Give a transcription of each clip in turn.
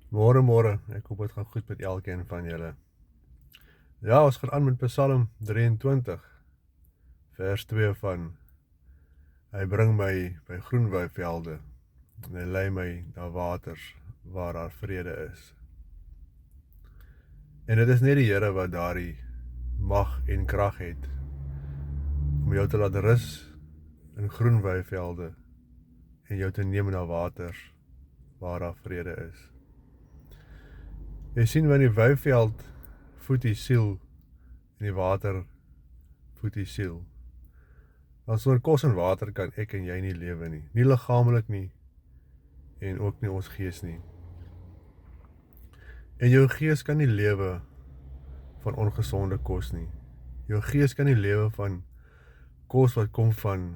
Môre, ek hoop het gaan goed met elkeen van julle. Ja, ons gaan aan met Psalm 23, vers 2 van: Hy bring my by groen weivelde, en hy lei my na waters waar daar vrede is. En dit is net die Here wat daardie mag en krag het om jou te laat rus in groen weivelde en jou te neem na waters waar daar vrede is. Jy sien, wanneer die weiveld voed die siel en die water voed die siel, dan sonder kos en water kan ek en jy nie lewe nie. Nie liggaamlik nie en ook nie ons gees nie. En jou gees kan nie lewe van ongesonde kos nie. Jou gees kan nie lewe van kos wat kom van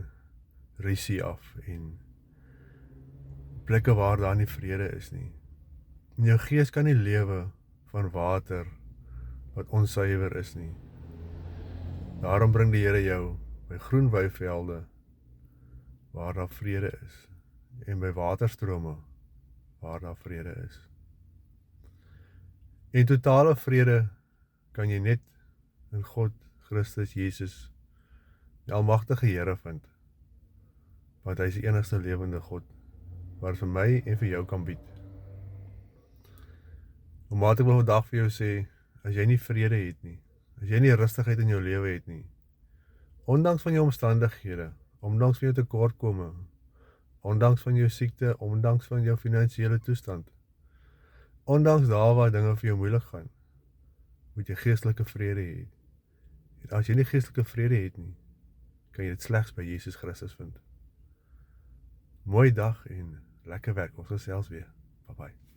risie af en plekke waar daar nie vrede is nie. En jou gees kan nie lewe van water wat onsuiwer is nie. Daarom bring die Here jou by groen weivelde waar daar vrede is en by waterstrome waar daar vrede is. En totale vrede kan jy net in God, Christus Jesus, die almagtige Here vind, want hy is die enigste lewende God wat vir my en vir jou kan bied. Omdat ek wil vandag vir jou sê, as jy nie vrede het nie, as jy nie rustigheid in jou lewe het nie, ondanks van jou omstandighede, ondanks van jou tekortkome, ondanks van jou siekte, ondanks van jou finansiële toestand, ondanks daar waar dinge vir jou moeilik gaan, moet jy geestelike vrede hê. En as jy nie geestelike vrede het nie, kan jy dit slegs by Jesus Christus vind. Mooi dag en lekker werk, ons gesels weer. Bye bye.